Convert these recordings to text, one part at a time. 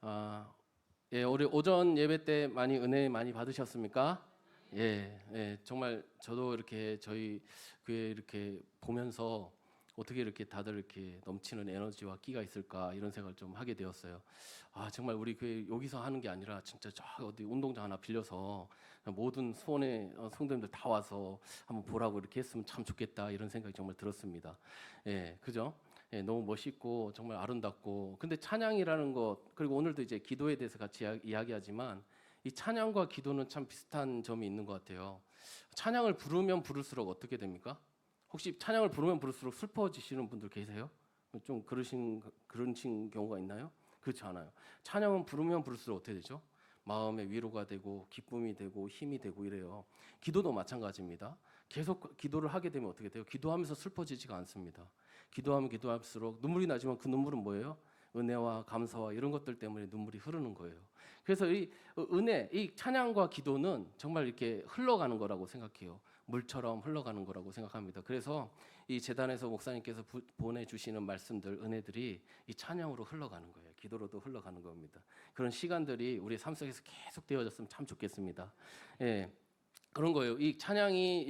아, 예, 우리 오전 예배 때 많이 은혜 많이 받으셨습니까? 정말 저도 이렇게 저희 교회 이렇게 보면서 어떻게 이렇게 다들 이렇게 넘치는 에너지와 끼가 있을까 이런 생각을 좀 하게 되었어요. 아, 정말 우리 교회 여기서 하는 게 아니라 진짜 저 어디 운동장 하나 빌려서 모든 수원의 성도님들 다 와서 한번 보라고 이렇게 했으면 참 좋겠다 이런 생각이 정말 들었습니다. 그죠? 너무 멋있고 정말 아름답고 근데 찬양이라는 것 그리고 오늘도 이제 기도에 대해서 같이 이야기하지만 이 찬양과 기도는 참 비슷한 점이 있는 것 같아요. 찬양을 부르면 부를수록 어떻게 됩니까? 혹시 찬양을 부르면 부를수록 슬퍼지시는 분들 계세요? 좀 그러신 경우가 있나요? 그렇지 않아요. 찬양은 부르면 부를수록 어떻게 되죠? 마음의 위로가 되고 기쁨이 되고 힘이 되고 이래요. 기도도 마찬가지입니다. 계속 기도를 하게 되면 어떻게 돼요? 기도하면서 슬퍼지지가 않습니다. 기도하면 기도할수록 눈물이 나지만 그 눈물은 뭐예요? 은혜와 감사와 이런 것들 때문에 눈물이 흐르는 거예요. 그래서 이 은혜, 이 찬양과 기도는 정말 이렇게 흘러가는 거라고 생각해요. 물처럼 흘러가는 거라고 생각합니다. 그래서 이 재단에서 목사님께서 보내주시는 말씀들, 은혜들이 이 찬양으로 흘러가는 거예요. 기도로도 흘러가는 겁니다. 그런 시간들이 우리 삶 속에서 계속 되어졌으면 참 좋겠습니다. 예. 그런 거예요. 이 찬양이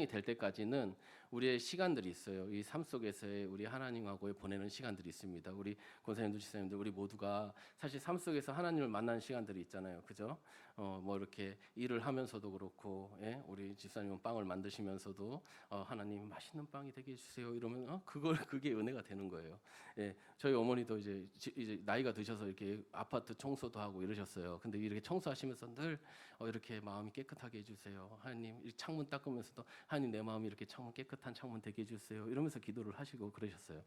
될 때까지는 우리의 시간들이 있어요. 이 삶 속에서의 우리 하나님하고의 보내는 시간들이 있습니다. 우리 권사님들, 지사님들, 우리 모두가 사실 삶 속에서 하나님을 만나는 시간들이 있잖아요. 그죠? 뭐 이렇게 일을 하면서도 그렇고, 우리 집사님은 빵을 만드시면서도 하나님 맛있는 빵이 되게 해주세요. 이러면 그게 은혜가 되는 거예요. 저희 어머니도 이제 나이가 드셔서 이렇게 아파트 청소도 하고 이러셨어요. 근데 이렇게 청소하시면서 늘 이렇게 마음이 깨끗하게 해주세요. 하나님 이 창문 닦으면서도 하나님 내 마음이 이렇게 깨끗한 창문 되게 해주세요. 이러면서 기도를 하시고 그러셨어요.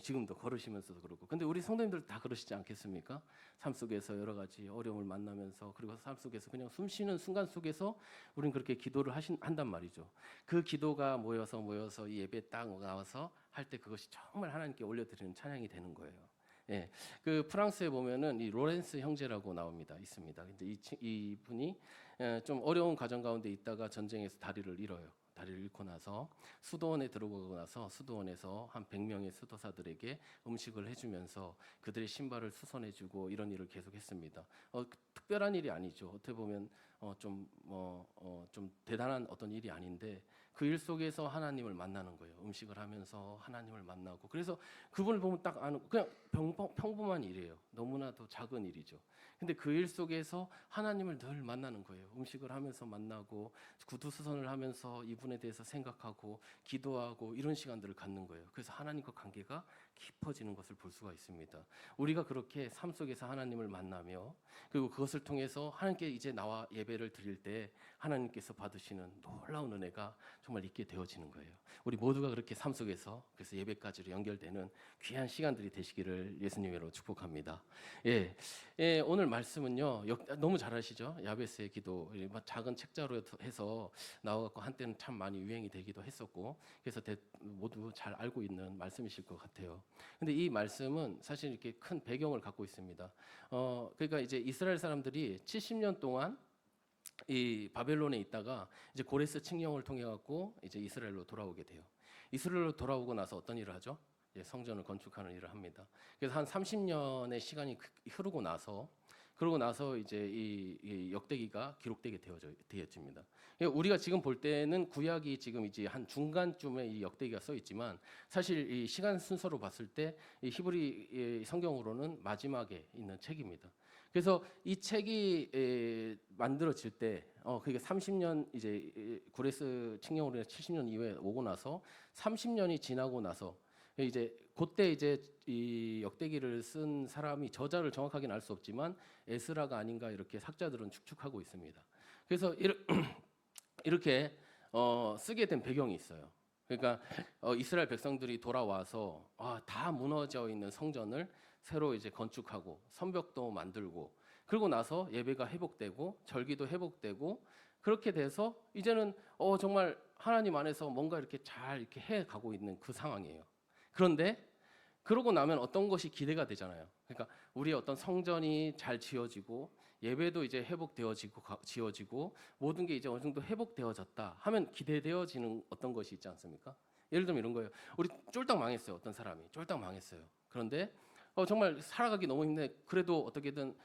지금도 걸으시면서도 그렇고. 근데 우리 성도님들 다 그러시지 않겠습니까? 삶 속에서 여러 가지 어려움을 만나면서 그리고 삶 속에서 그냥 숨 쉬는 순간 속에서 우리는 그렇게 기도를 한단 말이죠. 그 기도가 모여서 이 예배 딱 나와서 할 때 그것이 정말 하나님께 올려드리는 찬양이 되는 거예요. 그 프랑스에 보면은 이 로렌스 형제라고 나옵니다. 있습니다. 근데 이 분이 좀 어려운 과정 가운데 있다가 전쟁에서 다리를 잃어요. 다리를 잃고 나서 수도원에 들어가고 나서 수도원에서 한 100명의 수도사들에게 음식을 해주면서 그들의 신발을 수선해주고 이런 일을 계속했습니다. 특별한 일이 아니죠. 어떻게 보면 좀 대단한 어떤 일이 아닌데 그 일 속에서 하나님을 만나는 거예요. 음식을 하면서 하나님을 만나고 그래서 그분을 보면 딱 아는 그냥 평범한 일이에요. 너무나도 작은 일이죠. 근데 그 일 속에서 하나님을 늘 만나는 거예요. 음식을 하면서 만나고 구두 수선을 하면서 이분에 대해서 생각하고 기도하고 이런 시간들을 갖는 거예요. 그래서 하나님과 관계가 깊어지는 것을 볼 수가 있습니다. 우리가 그렇게 삶 속에서 하나님을 만나며 그리고 그것을 통해서 하나님께 이제 나와 예배를 드릴 때 하나님께서 받으시는 놀라운 은혜가 정말 있게 되어지는 거예요. 우리 모두가 그렇게 삶 속에서 그래서 예배까지로 연결되는 귀한 시간들이 되시기를 예수님으로 축복합니다. 오늘 말씀은요. 너무 잘 아시죠? 야베스의 기도. 작은 책자로 해서 나와갖고 한때는 참 많이 유행이 되기도 했었고 그래서 모두 잘 알고 있는 말씀이실 것 같아요. 근데 이 말씀은 사실 이렇게 큰 배경을 갖고 있습니다. 그러니까 이제 이스라엘 사람들이 70년 동안 이 바벨론에 있다가 이제 고레스 칙령을 통해 갖고 이제 이스라엘로 돌아오게 돼요. 이스라엘로 돌아오고 나서 어떤 일을 하죠? 이제 성전을 건축하는 일을 합니다. 그래서 한 30년의 시간이 흐르고 나서 그러고 나서 이제 이 역대기가 기록되게 되어집니다. 우리가 지금 볼 때는 구약이 지금 이제 한 중간쯤에 이 역대기가 써 있지만 사실 이 시간 순서로 봤을 때 이 히브리 성경으로는 마지막에 있는 책입니다. 그래서 이 책이 만들어질 때 그게 30년 이제 구레스 칙령으로 70년 이후에 오고 나서 30년이 지나고 나서 이제 그때 이제 이 역대기를 쓴 사람이 저자를 정확하게는 알 수 없지만 에스라가 아닌가 이렇게 학자들은 추측하고 있습니다. 그래서 이렇게 쓰게 된 배경이 있어요. 그러니까 이스라엘 백성들이 돌아와서 다 무너져 있는 성전을 새로 이제 건축하고 성벽도 만들고 그러고 나서 예배가 회복되고 절기도 회복되고 그렇게 돼서 이제는 정말 하나님 안에서 뭔가 이렇게 잘 이렇게 해 가고 있는 그 상황이에요. 그런데 그러고 나면 어떤 것이 기대가 되잖아요. 그러니까 우리의 어떤 성전이 잘 지어지고 예배도 이제 지어지고 모든 게 이제 어느 정도 회복되어졌다 하면 기대되어지는 어떤 것이 있지 않습니까? 예를 들면 이런 거예요. 우리 쫄딱 망했어요. 어떤 사람이 쫄딱 망했어요. 그런데 정말 살아가기 너무 힘든데 그래도 어떻게든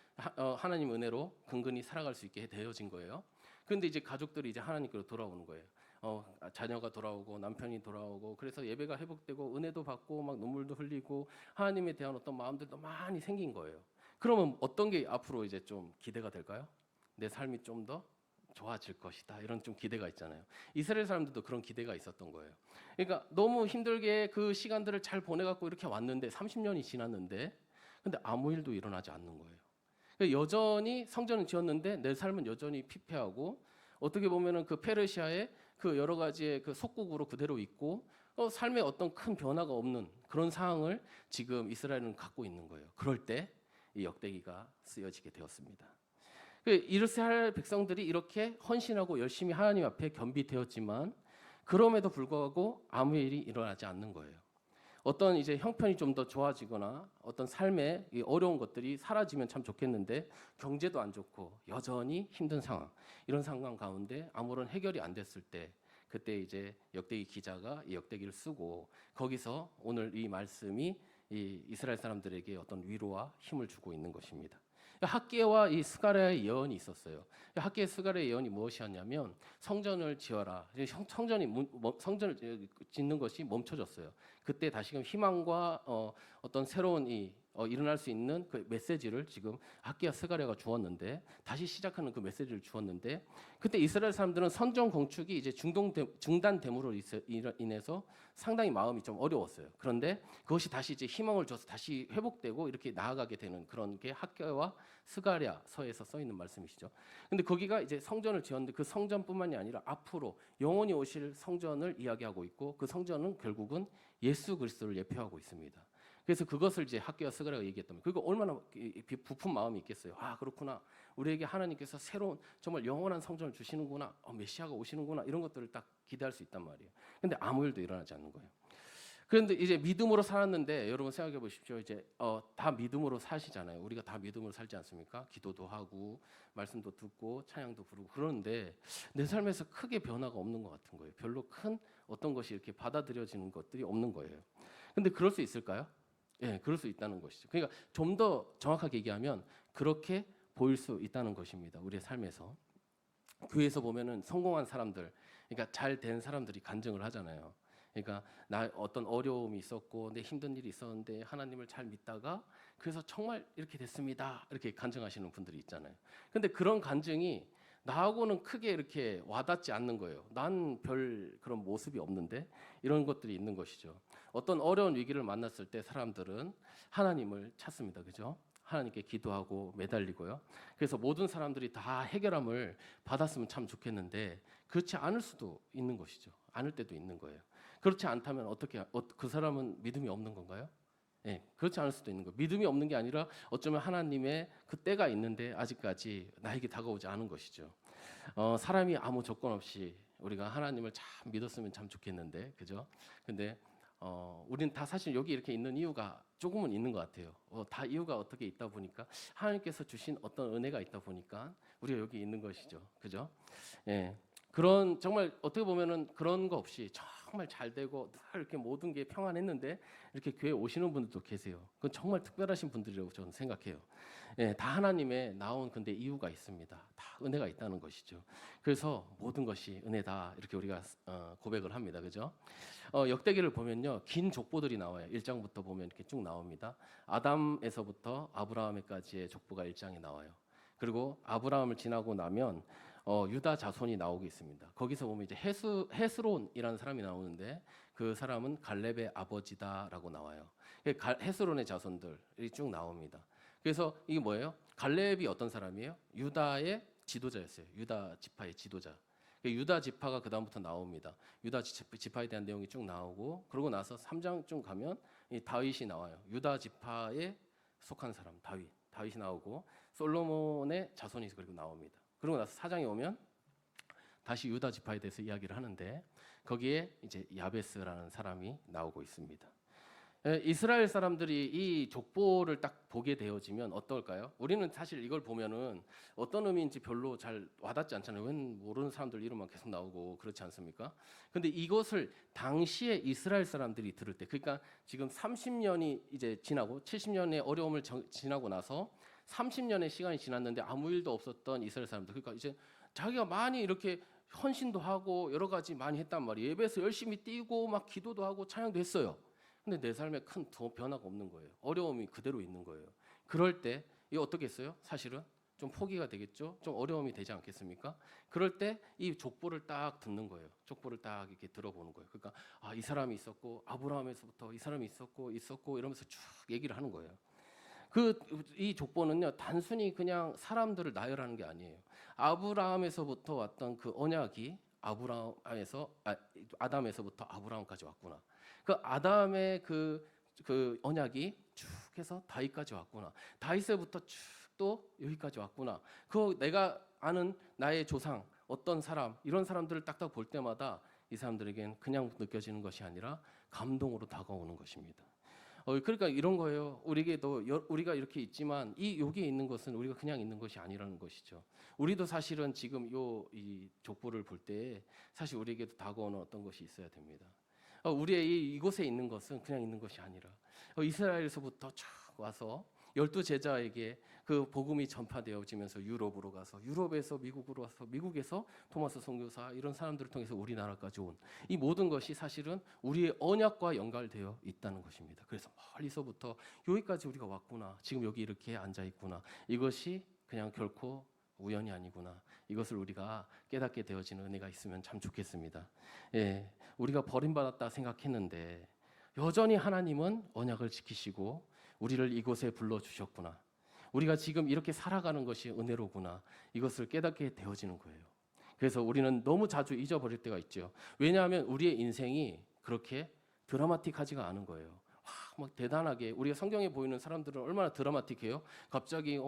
하나님 은혜로 근근히 살아갈 수 있게 되어진 거예요. 그런데 이제 가족들이 이제 하나님께로 돌아오는 거예요. 자녀가 돌아오고 남편이 돌아오고 그래서 예배가 회복되고 은혜도 받고 막 눈물도 흘리고 하나님에 대한 어떤 마음들도 많이 생긴 거예요. 그러면 어떤 게 앞으로 이제 좀 기대가 될까요? 내 삶이 좀 더 좋아질 것이다. 이런 좀 기대가 있잖아요. 이스라엘 사람들도 그런 기대가 있었던 거예요. 그러니까 너무 힘들게 그 시간들을 잘 보내갖고 이렇게 왔는데 30년이 지났는데 근데 아무 일도 일어나지 않는 거예요. 그러니까 여전히 성전은 지었는데 내 삶은 여전히 피폐하고 어떻게 보면은 그 페르시아의 그 여러 가지의 그 속국으로 그대로 있고 삶에 어떤 큰 변화가 없는 그런 상황을 지금 이스라엘은 갖고 있는 거예요. 그럴 때 이 역대기가 쓰여지게 되었습니다. 이스라엘 백성들이 이렇게 헌신하고 열심히 하나님 앞에 겸비되었지만 그럼에도 불구하고 아무 일이 일어나지 않는 거예요. 어떤 이제 형편이 좀 더 좋아지거나 어떤 삶의 어려운 것들이 사라지면 참 좋겠는데 경제도 안 좋고 여전히 힘든 상황, 이런 상황 가운데 아무런 해결이 안 됐을 때 그때 이제 역대기 기자가 이 역대기를 쓰고 거기서 오늘 이 말씀이 이 이스라엘 사람들에게 어떤 위로와 힘을 주고 있는 것입니다. 학개와 이 스가랴의 예언이 있었어요. 학개의 스가랴의 예언이 무엇이었냐면 성전을 지어라. 성전을 짓는 것이 멈춰졌어요. 그때 다시금 희망과 어떤 새로운 일어날 수 있는 그 메시지를 지금 학개와 스가랴가 주었는데 다시 시작하는 그 메시지를 주었는데 그때 이스라엘 사람들은 선전 건축이 이제 중단됨으로 인해서 상당히 마음이 좀 어려웠어요. 그런데 그것이 다시 이제 희망을 줘서 다시 회복되고 이렇게 나아가게 되는 그런 게 학개와 스가랴서에서 써 있는 말씀이시죠. 근데 거기가 이제 성전을 지었는데 그 성전뿐만이 아니라 앞으로 영원히 오실 성전을 이야기하고 있고 그 성전은 결국은 예수 그리스도를 예표하고 있습니다. 그래서 그것을 이제 학개와 스가랴가 얘기했다면 그거 얼마나 부푼 마음이 있겠어요. 아 그렇구나. 우리에게 하나님께서 새로운 정말 영원한 성전을 주시는구나. 메시아가 오시는구나. 이런 것들을 딱 기대할 수 있단 말이에요. 근데 아무 일도 일어나지 않는 거예요. 그런데 이제 믿음으로 살았는데 여러분 생각해 보십시오. 이제 다 믿음으로 사시잖아요. 우리가 다 믿음으로 살지 않습니까? 기도도 하고 말씀도 듣고 찬양도 부르고 그러는데 내 삶에서 크게 변화가 없는 것 같은 거예요. 별로 큰 어떤 것이 이렇게 받아들여지는 것들이 없는 거예요. 근데 그럴 수 있을까요? 예, 그럴 수 있다는 것이죠. 그러니까 좀 더 정확하게 얘기하면 그렇게 보일 수 있다는 것입니다. 우리의 삶에서 교회에서 보면은 성공한 사람들, 그러니까 잘 된 사람들이 간증을 하잖아요. 그러니까 나 어떤 어려움이 있었고 내 힘든 일이 있었는데 하나님을 잘 믿다가 그래서 정말 이렇게 됐습니다. 이렇게 간증하시는 분들이 있잖아요. 근데 그런 간증이 나하고는 크게 이렇게 와닿지 않는 거예요. 난 별 그런 모습이 없는데 이런 것들이 있는 것이죠. 어떤 어려운 위기를 만났을 때 사람들은 하나님을 찾습니다. 그죠? 하나님께 기도하고 매달리고요. 그래서 모든 사람들이 다 해결함을 받았으면 참 좋겠는데 그렇지 않을 수도 있는 것이죠. 않을 때도 있는 거예요. 그렇지 않다면 어떻게 그 사람은 믿음이 없는 건가요? 예, 그렇지 않을 수도 있는 거예요. 믿음이 없는 게 아니라 어쩌면 하나님의 그 때가 있는데 아직까지 나에게 다가오지 않은 것이죠. 사람이 아무 조건 없이 우리가 하나님을 참 믿었으면 참 좋겠는데, 그죠? 근데 우리는 다 사실 여기 이렇게 있는 이유가 조금은 있는 것 같아요. 다 이유가 어떻게 있다 보니까 하나님께서 주신 어떤 은혜가 있다 보니까 우리가 여기 있는 것이죠, 그죠? 예, 그런 정말 어떻게 보면은 그런 거 없이 정말 잘 되고 늘 이렇게 모든 게 평안했는데 이렇게 교회 오시는 분들도 계세요. 그건 정말 특별하신 분들이라고 저는 생각해요. 예, 다 하나님의 나온 근데 이유가 있습니다. 다 은혜가 있다는 것이죠. 그래서 모든 것이 은혜다 이렇게 우리가 고백을 합니다. 그죠? 역대기를 보면요. 긴 족보들이 나와요. 1장부터 보면 이렇게 쭉 나옵니다. 아담에서부터 아브라함에까지의 족보가 1장에 나와요. 그리고 아브라함을 지나고 나면 유다 자손이 나오고 있습니다. 거기서 보면 이제 헤스론이라는 사람이 나오는데 그 사람은 갈렙의 아버지다라고 나와요. 헤스론의 자손들이 쭉 나옵니다. 그래서 이게 뭐예요? 갈렙이 어떤 사람이에요? 유다의 지도자였어요. 유다 지파의 지도자. 유다 지파가 그 다음부터 나옵니다. 유다 지파에 대한 내용이 쭉 나오고 그러고 나서 3장쯤 가면 이 다윗이 나와요. 유다 지파에 속한 사람 다윗이 나오고 솔로몬의 자손이 그리고 나옵니다. 그러고 나서 4장에 오면 다시 유다 지파에 대해서 이야기를 하는데 거기에 이제 야베스라는 사람이 나오고 있습니다. 이스라엘 사람들이 이 족보를 딱 보게 되어지면 어떨까요? 우리는 사실 이걸 보면은 어떤 의미인지 별로 잘 와닿지 않잖아요. 웬 모르는 사람들 이름만 계속 나오고 그렇지 않습니까? 근데 이것을 당시에 이스라엘 사람들이 들을 때, 그러니까 지금 30년이 이제 지나고 70년의 어려움을 지나고 나서 30년의 시간이 지났는데 아무 일도 없었던 이스라엘 사람들, 그러니까 이제 자기가 많이 이렇게 헌신도 하고 여러 가지 많이 했단 말이에요. 예배에서 열심히 뛰고 막 기도도 하고 찬양도 했어요. 근데 내 삶에 큰 변화가 없는 거예요. 어려움이 그대로 있는 거예요. 그럴 때 이거 어떻게 했어요? 사실은 좀 포기가 되겠죠. 좀 어려움이 되지 않겠습니까? 그럴 때 이 족보를 딱 듣는 거예요. 족보를 딱 이렇게 들어보는 거예요. 그러니까 이 사람이 있었고 아브라함에서부터 이 사람이 있었고 이러면서 쭉 얘기를 하는 거예요. 이 족보는요, 단순히 그냥 사람들을 나열하는 게 아니에요. 아브라함에서부터 왔던 그 언약이 아담에서부터 아브라함까지 왔구나. 그 아담의 그 언약이 쭉 해서 다윗까지 왔구나. 다윗에부터 쭉 또 여기까지 왔구나. 그 내가 아는 나의 조상 어떤 사람, 이런 사람들을 딱딱 볼 때마다 이 사람들에겐 그냥 느껴지는 것이 아니라 감동으로 다가오는 것입니다. 그러니까 이런 거예요. 우리에게도 우리가 이렇게 있지만 이 여기에 있는 것은 우리가 그냥 있는 것이 아니라는 것이죠. 우리도 사실은 지금 이 족보를 볼 때 사실 우리에게도 다가오는 어떤 것이 있어야 됩니다. 우리의 이곳에 있는 것은 그냥 있는 것이 아니라 이스라엘에서부터 쭉 와서 12제자에게 그 복음이 전파되어지면서 유럽으로 가서, 유럽에서 미국으로 와서, 미국에서 토마스 선교사 이런 사람들을 통해서 우리나라까지 온 이 모든 것이 사실은 우리의 언약과 연결되어 있다는 것입니다. 그래서 멀리서부터 여기까지 우리가 왔구나, 지금 여기 이렇게 앉아 있구나, 이것이 그냥 결코 우연이 아니구나, 이것을 우리가 깨닫게 되어지는 은혜가 있으면 참 좋겠습니다. 예, 우리가 버림받았다 생각했는데 여전히 하나님은 언약을 지키시고 우리를 이곳에 불러주셨구나, 우리가 지금 이렇게 살아가는 것이 은혜로구나, 이것을 깨닫게 되어지는 거예요. 그래서 우리는 너무 자주 잊어버릴 때가 있죠. 왜냐하면 우리의 인생이 그렇게 드라마틱하지가 않은 거예요. 막 대단하게 우리가 성경에 보이는 사람들은 얼마나 드라마틱해요. 갑자기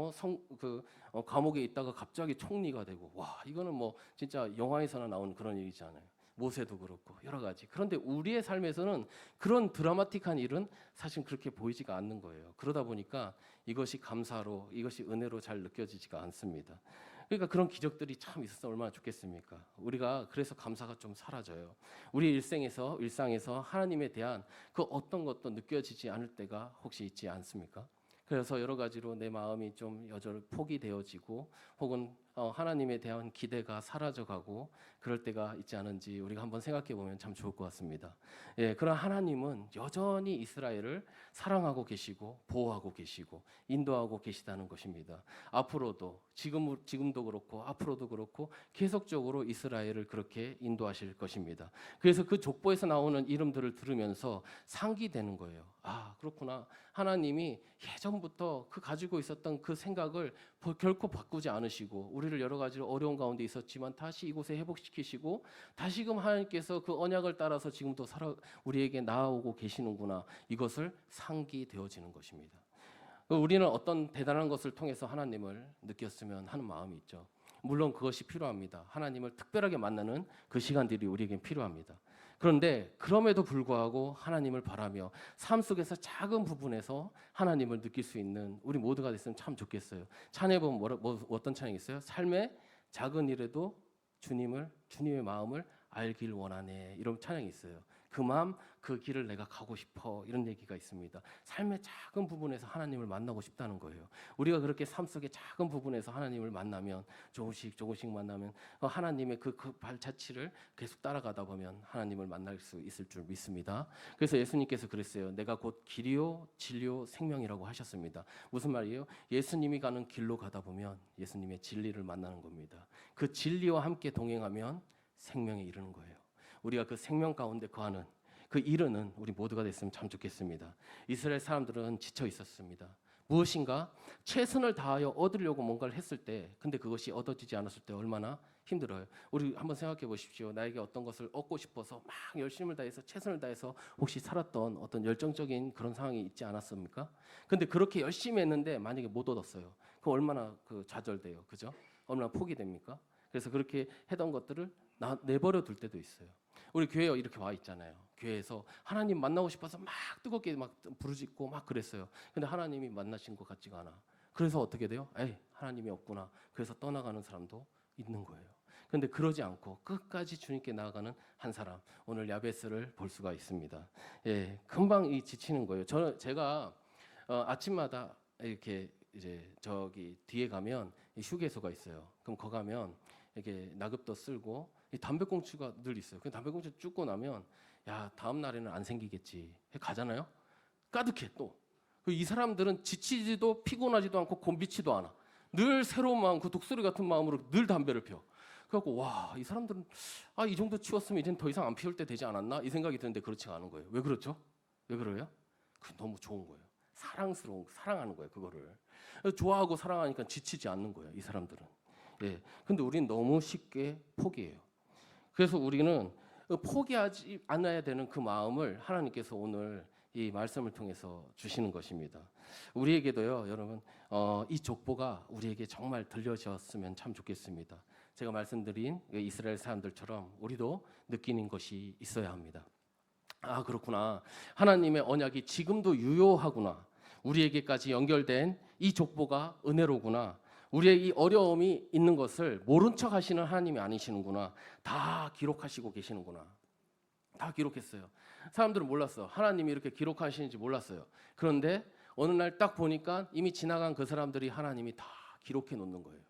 감옥에 있다가 갑자기 총리가 되고, 와, 이거는 뭐 진짜 영화에서나 나오는 그런 일이잖아요. 모세도 그렇고 여러 가지. 그런데 우리의 삶에서는 그런 드라마틱한 일은 사실 그렇게 보이지가 않는 거예요. 그러다 보니까 이것이 감사로, 이것이 은혜로 잘 느껴지지가 않습니다. 그러니까 그런 기적들이 참 있었으면 얼마나 좋겠습니까? 우리가 그래서 감사가 좀 사라져요. 우리 일상에서 하나님에 대한 그 어떤 것도 느껴지지 않을 때가 혹시 있지 않습니까? 그래서 여러 가지로 내 마음이 좀 여전히 포기되어지고, 혹은 하나님에 대한 기대가 사라져가고 그럴 때가 있지 않은지 우리가 한번 생각해 보면 참 좋을 것 같습니다. 예, 그러나 하나님은 여전히 이스라엘을 사랑하고 계시고 보호하고 계시고 인도하고 계시다는 것입니다. 앞으로도 지금도 그렇고 앞으로도 그렇고 계속적으로 이스라엘을 그렇게 인도하실 것입니다. 그래서 그 족보에서 나오는 이름들을 들으면서 상기되는 거예요. 아, 그렇구나. 하나님이 예전부터 가지고 있었던 그 생각을 결코 바꾸지 않으시고 우리를 여러 가지로 어려운 가운데 있었지만 다시 이곳에 회복시키시고 다시금 하나님께서 그 언약을 따라서 지금도 우리에게 나아오고 계시는구나, 이것을 상기되어지는 것입니다. 우리는 어떤 대단한 것을 통해서 하나님을 느꼈으면 하는 마음이 있죠. 물론 그것이 필요합니다. 하나님을 특별하게 만나는 그 시간들이 우리에겐 필요합니다. 그런데 그럼에도 불구하고 하나님을 바라며 삶 속에서 작은 부분에서 하나님을 느낄 수 있는 우리 모두가 됐으면 참 좋겠어요. 찬양에 보면 어떤 찬양이 있어요? 삶의 작은 일에도 주님의 마음을 알길 원하네, 이런 찬양이 있어요. 그 마음, 그 길을 내가 가고 싶어, 이런 얘기가 있습니다. 삶의 작은 부분에서 하나님을 만나고 싶다는 거예요. 우리가 그렇게 삶 속의 작은 부분에서 하나님을 만나면, 조금씩 만나면 하나님의 그 발자취를 계속 따라가다 보면 하나님을 만날 수 있을 줄 믿습니다. 그래서 예수님께서 그랬어요. 내가 곧 길이요 진리요 생명이라고 하셨습니다. 무슨 말이에요? 예수님이 가는 길로 가다 보면 예수님의 진리를 만나는 겁니다. 그 진리와 함께 동행하면 생명에 이르는 거예요. 우리가 그 생명 가운데 거하는 그 이르는 우리 모두가 됐으면 참 좋겠습니다. 이스라엘 사람들은 지쳐 있었습니다. 무엇인가 최선을 다하여 얻으려고 뭔가를 했을 때, 근데 그것이 얻어지지 않았을 때 얼마나 힘들어요. 우리 한번 생각해 보십시오. 나에게 어떤 것을 얻고 싶어서 막 열심을 다해서 최선을 다해서 혹시 살았던 어떤 열정적인 그런 상황이 있지 않았습니까? 근데 그렇게 열심히 했는데 만약에 못 얻었어요. 그럼 얼마나 좌절돼요. 그죠? 얼마나 포기됩니까? 그래서 그렇게 했던 것들을 내버려 둘 때도 있어요. 우리 교회에 이렇게 와 있잖아요. 교회에서 하나님 만나고 싶어서 막 뜨겁게 막 부르짖고 막 그랬어요. 근데 하나님이 만나신 것 같지가 않아. 그래서 어떻게 돼요? 에이, 하나님이 없구나. 그래서 떠나가는 사람도 있는 거예요. 근데 그러지 않고 끝까지 주님께 나아가는 한 사람, 오늘 야베스를 볼 수가 있습니다. 예, 금방 이 지치는 거예요. 제가 아침마다 이렇게 이제 저기 뒤에 가면 휴게소가 있어요. 그럼 거 가면 이렇게 낙엽도 쓸고 이 담배꽁초가 늘 있어요. 그 담배꽁초 줍고 나면 야, 다음 날에는 안 생기겠지. 가잖아요. 가득해 또. 이 사람들은 지치지도 피곤하지도 않고 곤비치도 않아. 늘 새로운 마음, 그 독수리 같은 마음으로 늘 담배를 피워. 그래갖고 와, 이 사람들은 이 정도 치웠으면 이젠 더 이상 안 피울 때 되지 않았나? 이 생각이 드는데 그렇지가 않은 거예요. 왜 그렇죠? 왜 그래요? 그 너무 좋은 거예요. 사랑하는 거예요. 그거를 좋아하고 사랑하니까 지치지 않는 거예요. 이 사람들은. 예. 근데 우리는 너무 쉽게 포기해요. 그래서 우리는 포기하지 않아야 되는 그 마음을 하나님께서 오늘 이 말씀을 통해서 주시는 것입니다. 우리에게도요, 여러분, 이 족보가 우리에게 정말 들려졌으면 참 좋겠습니다. 제가 말씀드린 이스라엘 사람들처럼 우리도 느끼는 것이 있어야 합니다. 아, 그렇구나. 하나님의 언약이 지금도 유효하구나. 우리에게까지 연결된 이 족보가 은혜로구나. 우리의 이 어려움이 있는 것을 모른 척 하시는 하나님이 아니시는구나. 다 기록하시고 계시는구나. 다 기록했어요. 사람들은 몰랐어. 하나님이 이렇게 기록하시는지 몰랐어요. 그런데 어느 날 딱 보니까 이미 지나간 그 사람들이 하나님이 다 기록해 놓는 거예요.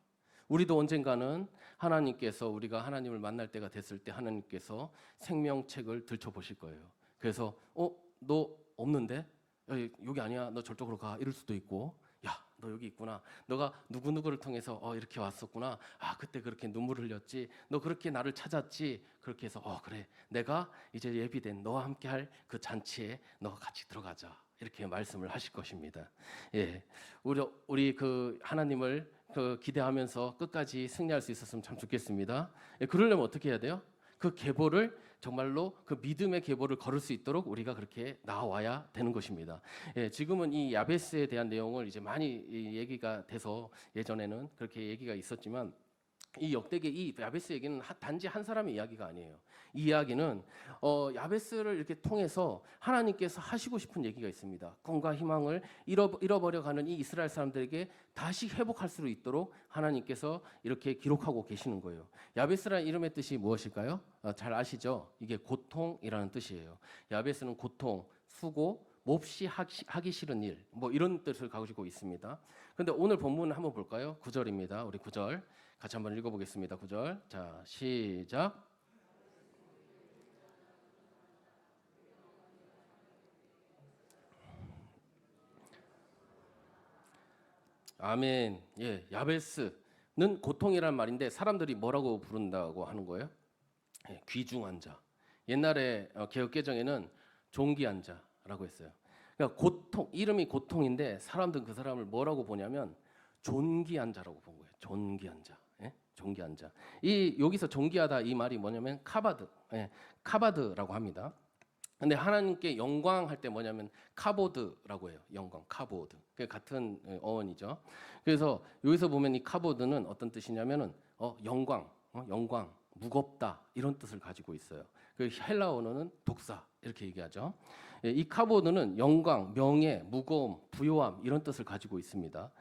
우리도 언젠가는 하나님께서 우리가 하나님을 만날 때가 됐을 때 하나님께서 생명책을 들춰보실 거예요. 그래서 너 없는데? 여기 아니야. 너 저쪽으로 가. 이럴 수도 있고, 야, 너 여기 있구나. 너가 누구누구를 통해서 이렇게 왔었구나. 아, 그때 그렇게 눈물을 흘렸지. 너 그렇게 나를 찾았지. 그렇게 해서 그래. 내가 이제 예비된 너와 함께 할 그 잔치에 너가 같이 들어가자. 이렇게 말씀을 하실 것입니다. 예, 우리 그 하나님을 기대하면서 끝까지 승리할 수 있었으면 참 좋겠습니다. 예, 그러려면 어떻게 해야 돼요? 그 계보를 정말로 그 믿음의 계보를 걸을 수 있도록 우리가 그렇게 나와야 되는 것입니다. 예, 지금은 이 야베스에 대한 내용을 이제 많이 얘기가 돼서 예전에는 그렇게 얘기가 있었지만 이 역대기 이 야베스 얘기는 단지 한 사람의 이야기가 아니에요. 이 이야기는 야베스를 이렇게 통해서 하나님께서 하시고 싶은 얘기가 있습니다. 꿈과 희망을 잃어버려가는 이 이스라엘 사람들에게 다시 회복할 수 있도록 하나님께서 이렇게 기록하고 계시는 거예요. 야베스라는 이름의 뜻이 무엇일까요? 잘 아시죠? 이게 고통이라는 뜻이에요. 야베스는 고통, 수고, 몹시 하기 싫은 일, 뭐 이런 뜻을 가지고 있습니다. 그런데 오늘 본문을 한번 볼까요? 9절입니다. 우리 9절 같이 한번 읽어보겠습니다. 9절. 자, 시작. 아멘. 예, 야베스는 고통이란 말인데 사람들이 뭐라고 부른다고 하는 거예요? 예, 귀중한 자. 옛날에 개역개정에는 존귀한 자라고 했어요. 그러니까 고통, 이름이 고통인데 사람들은 그 사람을 뭐라고 보냐면 존귀한 자라고 본 거예요. 존귀한 자. 예? 존귀한 자. 여기서 존귀하다 이 말이 뭐냐면 카바드. 예, 카바드라고 합니다. 근데 하나님께 영광할 때 뭐냐면 카보드라고 해요. 영광, 카보드. 그 같은 어원이죠. 그래서 여기서 보면 이 카보드는 어떤 뜻이냐면은 영광, 영광, 무겁다 이런 뜻을 가지고 있어요. 그 헬라 언어는 독사 이렇게 얘기하죠. 이 카보드는 영광, 명예, 무거움, 부요함 이런 뜻을 가지고 있습니다.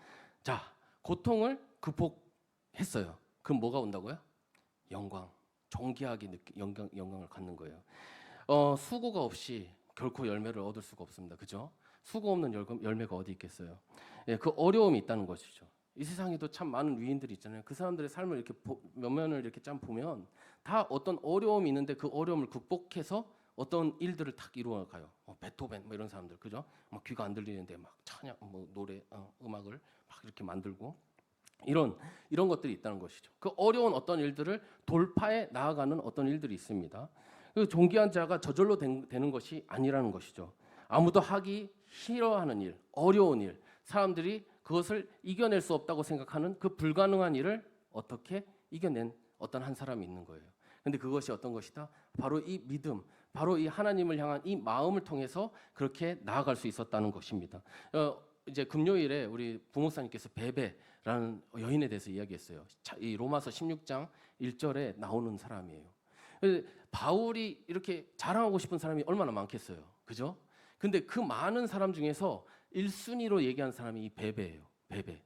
자, 고통을 극복했어요. 그럼 뭐가 온다고요? 영광, 존귀하게 영광을 갖는 거예요. 수고가 없이 결코 열매를 얻을 수가 없습니다. 그죠? 수고 없는 열매가 어디 있겠어요? 예, 그 어려움이 있다는 것이죠. 이 세상에도 참 많은 위인들이 있잖아요. 그 사람들의 삶을 이렇게 면면을 이렇게 짠 보면 다 어떤 어려움이 있는데 그 어려움을 극복해서 어떤 일들을 탁 이루어가요. 베토벤 뭐 이런 사람들, 그죠? 막 귀가 안 들리는데 막 찬양, 뭐 노래, 음악을 막 이렇게 만들고 이런 것들이 있다는 것이죠. 그 어려운 어떤 일들을 돌파해 나아가는 어떤 일들이 있습니다. 그 존귀한 자가 저절로 되는 것이 아니라는 것이죠. 아무도 하기 싫어하는 일, 어려운 일, 사람들이 그것을 이겨낼 수 없다고 생각하는 그 불가능한 일을 어떻게 이겨낸 어떤 한 사람이 있는 거예요. 근데 그것이 어떤 것이다? 바로 이 믿음, 바로 이 하나님을 향한 이 마음을 통해서 그렇게 나아갈 수 있었다는 것입니다. 이제 금요일에 우리 부목사님께서 베베라는 여인에 대해서 이야기했어요. 이 로마서 16장 1절에 나오는 사람이에요. 바울이 이렇게 자랑하고 싶은 사람이 얼마나 많겠어요, 그죠? 근데 그 많은 사람 중에서 1순위로 얘기한 사람이 이 베베예요, 베베.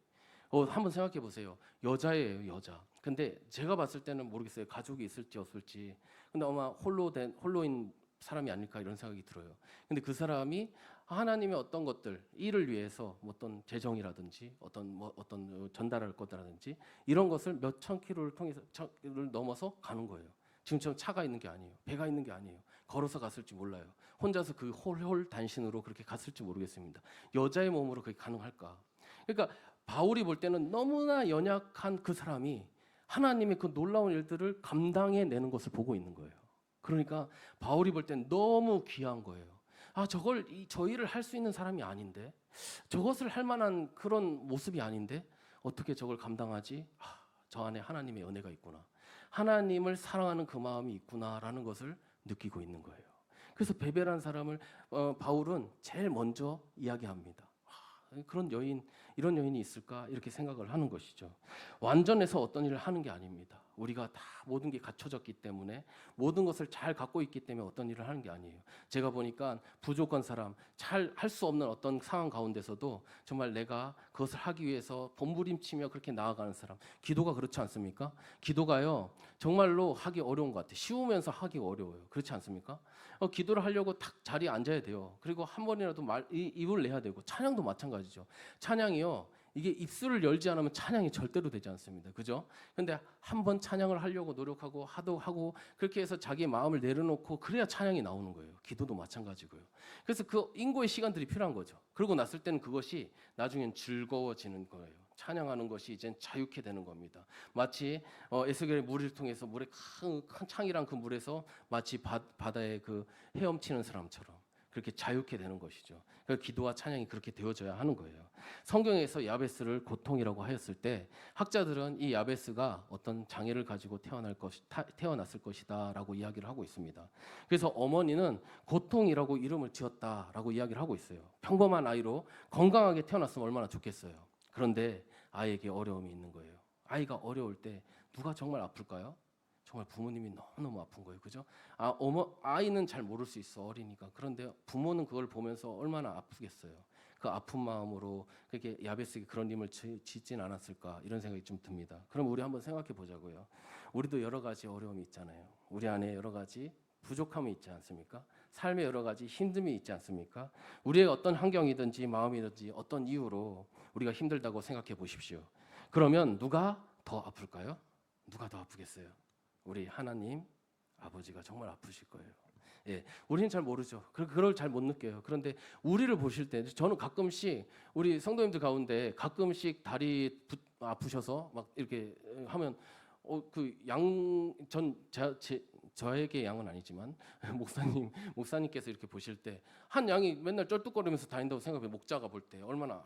한번 생각해 보세요. 여자예요, 여자. 근데 제가 봤을 때는 모르겠어요. 가족이 있을지 없을지. 근데 아마 홀로인 사람이 아닐까 이런 생각이 들어요. 근데 그 사람이 하나님의 어떤 것들, 일을 위해서 어떤 재정이라든지 어떤 전달할 것이라든지 이런 것을 몇천 킬로를 통해서 를 넘어서 가는 거예요. 지금처럼 차가 있는 게 아니에요. 배가 있는 게 아니에요. 걸어서 갔을지 몰라요. 혼자서 그 홀홀 단신으로 그렇게 갔을지 모르겠습니다. 여자의 몸으로 그게 가능할까? 그러니까 바울이 볼 때는 너무나 연약한 그 사람이 하나님의 그 놀라운 일들을 감당해내는 것을 보고 있는 거예요. 그러니까 바울이 볼 때는 너무 귀한 거예요. 저 일을 할 수 있는 사람이 아닌데, 저것을 할 만한 그런 모습이 아닌데 어떻게 저걸 감당하지? 저 안에 하나님의 은혜가 있구나. 하나님을 사랑하는 그 마음이 있구나라는 것을 느끼고 있는 거예요. 그래서 베베라는 사람을 바울은 제일 먼저 이야기합니다. 그런 여인, 이런 여인이 있을까 이렇게 생각을 하는 것이죠. 완전해서 어떤 일을 하는 게 아닙니다. 우리가 다 모든 게 갖춰졌기 때문에 모든 것을 잘 갖고 있기 때문에 어떤 일을 하는 게 아니에요. 제가 보니까 부족한 사람, 잘 할 수 없는 어떤 상황 가운데서도 정말 내가 그것을 하기 위해서 몸부림치며 그렇게 나아가는 사람, 기도가 그렇지 않습니까? 기도가요 정말로 하기 어려운 것 같아요. 쉬우면서 하기 어려워요. 그렇지 않습니까? 기도를 하려고 탁 자리에 앉아야 돼요. 그리고 한 번이라도 입을 내야 되고, 찬양도 마찬가지죠. 찬양이요, 이게 입술을 열지 않으면 찬양이 절대로 되지 않습니다. 그죠? 근데 한 번 찬양을 하려고 노력하고 하고 그렇게 해서 자기의 마음을 내려놓고 그래야 찬양이 나오는 거예요. 기도도 마찬가지고요. 그래서 그 인고의 시간들이 필요한 거죠. 그러고 났을 때는 그것이 나중엔 즐거워지는 거예요. 찬양하는 것이 이젠 자유케 되는 겁니다. 마치 에스겔의 물을 통해서 물에 큰 창이란 그 물에서 마치 바다에 그 헤엄치는 사람처럼 그렇게 자유케 되는 것이죠. 그러니까 기도와 찬양이 그렇게 되어져야 하는 거예요. 성경에서 야베스를 고통이라고 하였을 때 학자들은 이 야베스가 어떤 장애를 가지고 태어났을 것이다라고 이야기를 하고 있습니다. 그래서 어머니는 고통이라고 이름을 지었다라고 이야기를 하고 있어요. 평범한 아이로 건강하게 태어났으면 얼마나 좋겠어요. 그런데 아이에게 어려움이 있는 거예요. 아이가 어려울 때 누가 정말 아플까요? 정말 부모님이 너무너무 아픈 거예요. 그죠? 아이는 잘 모를 수 있어, 어리니까. 그런데 부모는 그걸 보면서 얼마나 아프겠어요. 그 아픈 마음으로 그렇게 야베스에게 그런 이름을 짓진 않았을까 이런 생각이 좀 듭니다. 그럼 우리 한번 생각해 보자고요. 우리도 여러 가지 어려움이 있잖아요. 우리 안에 여러 가지 부족함이 있지 않습니까? 삶에 여러 가지 힘듦이 있지 않습니까? 우리의 어떤 환경이든지 마음이든지 어떤 이유로 우리가 힘들다고 생각해 보십시오. 그러면 누가 더 아플까요? 누가 더 아프겠어요? 우리 하나님 아버지가 정말 아프실 거예요. 예, 우리는 잘 모르죠. 그걸 잘 못 느껴요. 그런데 우리를 보실 때 저는 가끔씩 우리 성도님들 가운데 가끔씩 다리 아프셔서 막 이렇게 하면 저에게 양은 아니지만 목사님께서 이렇게 보실 때 한 양이 맨날 쩔뚝거리면서 다닌다고 생각해. 목자가 볼 때 얼마나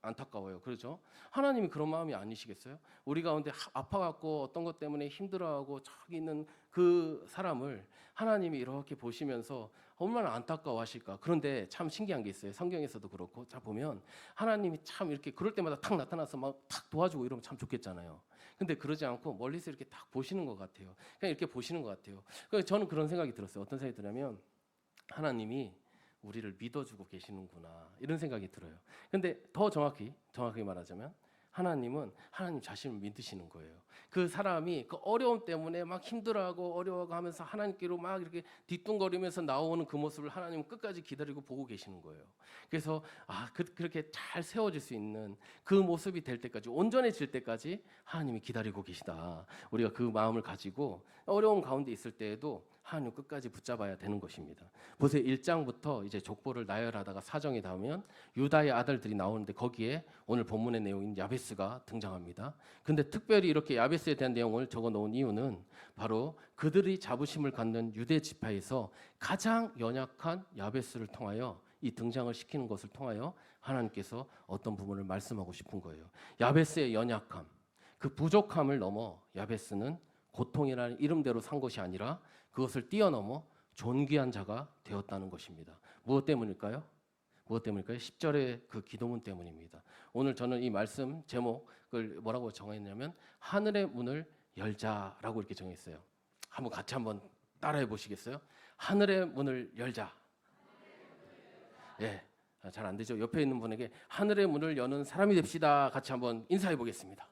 안타까워요. 그렇죠? 하나님이 그런 마음이 아니시겠어요? 우리 가운데 아파갖고 어떤 것 때문에 힘들어하고 저기 있는 그 사람을 하나님이 이렇게 보시면서 얼마나 안타까워하실까. 그런데 참 신기한 게 있어요. 성경에서도 그렇고 자 보면 하나님이 참 이렇게 그럴 때마다 탁 나타나서 막 탁 도와주고 이러면 참 좋겠잖아요. 근데 그러지 않고 멀리서 이렇게 딱 보시는 것 같아요. 그냥 이렇게 보시는 것 같아요. 그래서 저는 그런 생각이 들었어요. 어떤 생각이 드냐면 하나님이 우리를 믿어주고 계시는구나 이런 생각이 들어요. 근데 더 정확히 말하자면 하나님은 하나님 자신을 믿으시는 거예요. 그 사람이 그 어려움 때문에 막 힘들어하고 어려워하고 하면서 하나님께로 막 이렇게 뒤뚱거리면서 나오는 그 모습을 하나님은 끝까지 기다리고 보고 계시는 거예요. 그래서 그렇게 잘 세워질 수 있는 그 모습이 될 때까지, 온전해질 때까지 하나님이 기다리고 계시다. 우리가 그 마음을 가지고 어려운 가운데 있을 때에도 하나님 끝까지 붙잡아야 되는 것입니다. 보세요. 1장부터 이제 족보를 나열하다가 사정에 닿으면 유다의 아들들이 나오는데 거기에 오늘 본문의 내용인 야베스가 등장합니다. 근데 특별히 이렇게 야베스에 대한 내용을 적어 놓은 이유는 바로 그들이 자부심을 갖는 유대 지파에서 가장 연약한 야베스를 통하여 이 등장을 시키는 것을 통하여 하나님께서 어떤 부분을 말씀하고 싶은 거예요. 야베스의 연약함, 그 부족함을 넘어 야베스는 고통이라는 이름대로 산 것이 아니라 그것을 뛰어넘어 존귀한 자가 되었다는 것입니다. 무엇 때문일까요? 10절의 그 기도문 때문입니다. 오늘 저는 이 말씀 제목을 뭐라고 정했냐면 하늘의 문을 열자라고 이렇게 정했어요. 한번 같이 한번 따라해 보시겠어요? 하늘의 문을 열자. 예, 잘 안 되죠. 옆에 있는 분에게 하늘의 문을 여는 사람이 됩시다. 같이 한번 인사해 보겠습니다.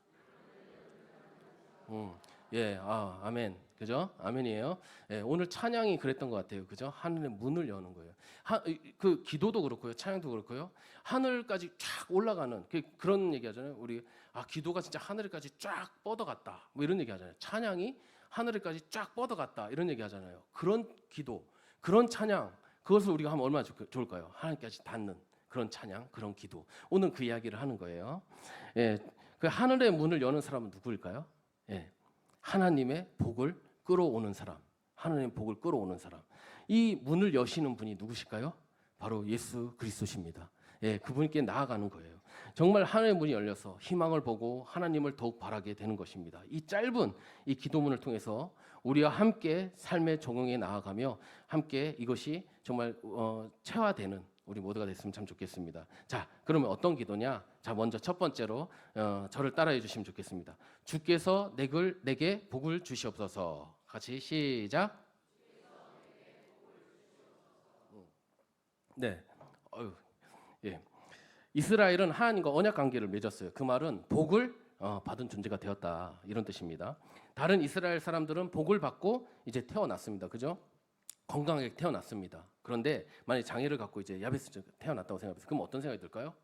예, 아멘. 그죠? 아멘이에요. 예, 오늘 찬양이 그랬던 것 같아요. 그죠? 하늘의 문을 여는 거예요. 그 기도도 그렇고요, 찬양도 그렇고요. 하늘까지 쫙 올라가는 그런 얘기 하잖아요. 우리 기도가 진짜 하늘까지 쫙 뻗어갔다. 뭐 이런 얘기 하잖아요. 찬양이 하늘까지 쫙 뻗어갔다. 이런 얘기 하잖아요. 그런 기도, 그런 찬양, 그것을 우리가 하면 얼마나 좋을까요? 하나님까지 닿는 그런 찬양, 그런 기도. 오늘 그 이야기를 하는 거예요. 예, 그 하늘의 문을 여는 사람은 누구일까요? 예, 하나님의 복을 끌어오는 사람, 하나님의 복을 끌어오는 사람. 이 문을 여시는 분이 누구실까요? 바로 예수 그리스도십니다. 예, 그분께 나아가는 거예요. 정말 하나님의 문이 열려서 희망을 보고 하나님을 더욱 바라게 되는 것입니다. 이 짧은 이 기도문을 통해서 우리와 함께 삶의 적용에 나아가며 함께 이것이 정말 체화되는 우리 모두가 됐으면 참 좋겠습니다. 자, 그러면 어떤 기도냐? 자, 먼저 첫 번째로 저를 따라해 주시면 좋겠습니다. 주께서 내게 복을 주시옵소서. 같이 시작. 네. 예. 이스라엘은 하나님과 언약 관계를 맺었어요. 그 말은 복을 받은 존재가 되었다, 이런 뜻입니다. 다른 이스라엘 사람들은 복을 받고 이제 태어났습니다. 그죠? 건강하게 태어났습니다. 그런데 만약 장애를 갖고 이제 야베스 태어났다고 생각해보세요. 그럼 어떤 생각이 들까요?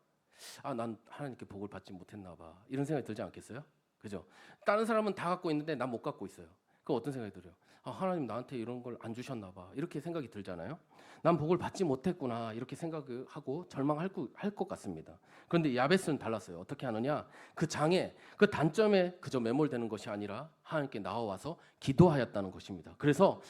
난 하나님께 복을 받지 못했나 봐, 이런 생각이 들지 않겠어요? 그죠? 다른 사람은 다 갖고 있는데 난 못 갖고 있어요. 그럼 어떤 생각이 들어요? 하나님 나한테 이런 걸 안 주셨나 봐, 이렇게 생각이 들잖아요. 난 복을 받지 못했구나, 이렇게 생각하고 절망할 것 같습니다. 그런데 야베스는 달랐어요. 어떻게 하느냐? 그 장애, 그 단점에 그저 매몰되는 것이 아니라 하나님께 나와서 기도하였다는 것입니다. 그래서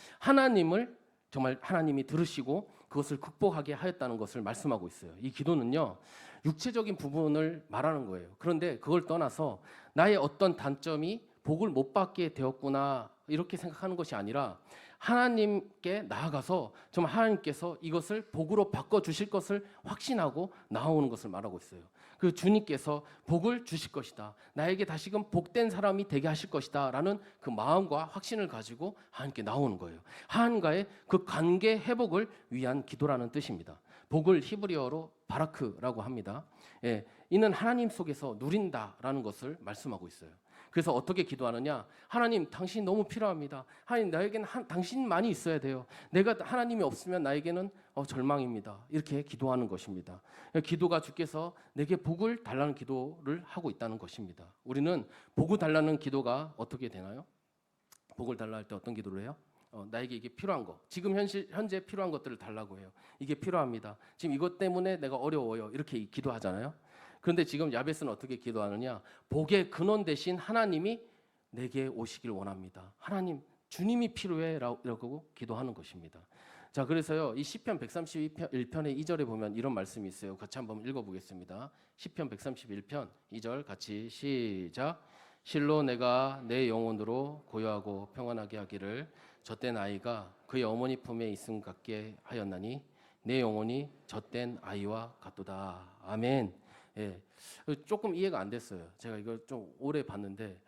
정말 하나님이 들으시고 그것을 극복하게 하였다는 것을 말씀하고 있어요. 이 기도는요, 육체적인 부분을 말하는 거예요. 그런데 그걸 떠나서 나의 어떤 단점이 복을 못 받게 되었구나, 이렇게 생각하는 것이 아니라 하나님께 나아가서 정말 하나님께서 이것을 복으로 바꿔주실 것을 확신하고 나오는 것을 말하고 있어요. 그 주님께서 복을 주실 것이다, 나에게 다시금 복된 사람이 되게 하실 것이다 라는 그 마음과 확신을 가지고 하나님께 나오는 거예요. 하나님과의 그 관계 회복을 위한 기도라는 뜻입니다. 복을 히브리어로 바라크라고 합니다. 예, 이는 하나님 속에서 누린다라는 것을 말씀하고 있어요. 그래서 어떻게 기도하느냐? 하나님, 당신이 너무 필요합니다. 하나님, 나에게는 당신만이 있어야 돼요. 하나님이 없으면 나에게는 절망입니다. 이렇게 기도하는 것입니다. 기도가 주께서 내게 복을 달라는 기도를 하고 있다는 것입니다. 우리는 복을 달라는 기도가 어떻게 되나요? 복을 달라 할 때 어떤 기도를 해요? 나에게 이게 필요한 거, 지금 현재 필요한 것들을 달라고 해요. 이게 필요합니다. 지금 이것 때문에 내가 어려워요, 이렇게 기도하잖아요. 그런데 지금 야베스는 어떻게 기도하느냐? 복의 근원 대신 하나님이 내게 오시길 원합니다. 하나님, 주님이 필요해 라고 기도하는 것입니다. 자, 그래서요, 이 시편 131편의 2절에 보면 이런 말씀이 있어요. 같이 한번 읽어보겠습니다. 시편 131편 2절 같이 시작. 실로 내가 내 영혼으로 고요하고 평안하게 하기를 젖된 아이가 그의 어머니 품에 있음 같게 하였나니 내 영혼이 젖된 아이와 같도다. 아멘. 예, 조금 이해가 안 됐어요. 제가 이걸 좀 오래 봤는데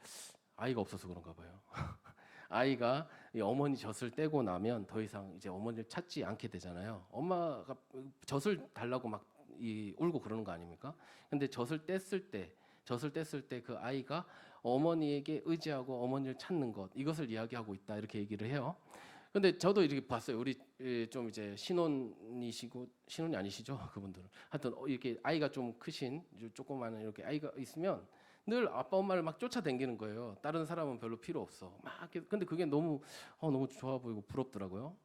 아이가 없어서 그런가 봐요. 아이가 어머니 젖을 떼고 나면 더 이상 이제 어머니를 찾지 않게 되잖아요. 엄마가 젖을 달라고 막 울고 그러는 거 아닙니까? 근데 젖을 뗐을 때 그 아이가 어머니에게 의지하고 어머니를 찾는 것, 이것을 이야기하고 있다, 이렇게 얘기를 해요. 근데 저도 이렇게 봤어요. 우리 좀 이제 신혼이 아니시죠? 그분들은. 하여튼 이렇게 아이가 좀 크신 조그마한 이렇게 아이가 있으면 늘 아빠 엄마를 막 쫓아다니는 거예요. 다른 사람은 별로 필요 없어. 막 근데 그게 너무 좋아 보이고 부럽더라고요.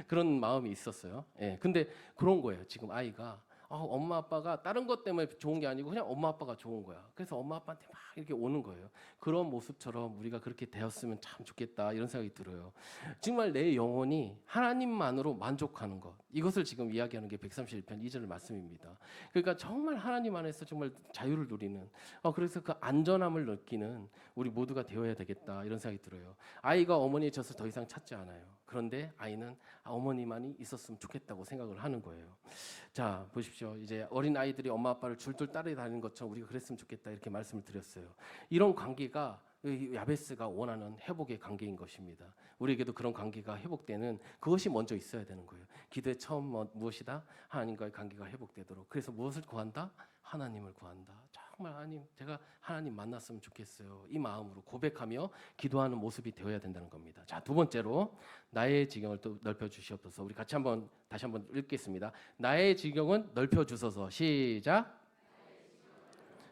그런 마음이 있었어요. 예. 근데 그런 거예요. 지금 아이가 엄마 아빠가 다른 것 때문에 좋은 게 아니고 그냥 엄마 아빠가 좋은 거야. 그래서 엄마 아빠한테 막 이렇게 오는 거예요. 그런 모습처럼 우리가 그렇게 되었으면 참 좋겠다, 이런 생각이 들어요. 정말 내 영혼이 하나님만으로 만족하는 것, 이것을 지금 이야기하는 게 131편 2절 말씀입니다. 그러니까 정말 하나님 안에서 정말 자유를 누리는, 그래서 그 안전함을 느끼는 우리 모두가 되어야 되겠다, 이런 생각이 들어요. 아이가 어머니의 젖을 더 이상 찾지 않아요. 그런데 아이는 어머니만이 있었으면 좋겠다고 생각을 하는 거예요. 자, 보십시오. 이제 어린 아이들이 엄마 아빠를 줄줄 따라다니는 것처럼 우리가 그랬으면 좋겠다 이렇게 말씀을 드렸어요. 이런 관계가 야베스가 원하는 회복의 관계인 것입니다. 우리에게도 그런 관계가 회복되는 그것이 먼저 있어야 되는 거예요. 기도의 처음 무엇이다? 하나님과의 관계가 회복되도록. 그래서 무엇을 구한다? 하나님을 구한다. 정말 하나님, 제가 하나님 만났으면 좋겠어요. 이 마음으로 고백하며 기도하는 모습이 되어야 된다는 겁니다. 자, 두 번째로 나의 지경을 또 넓혀 주시옵소서. 우리 같이 다시 한번 읽겠습니다. 나의 지경은 넓혀 주소서. 시작.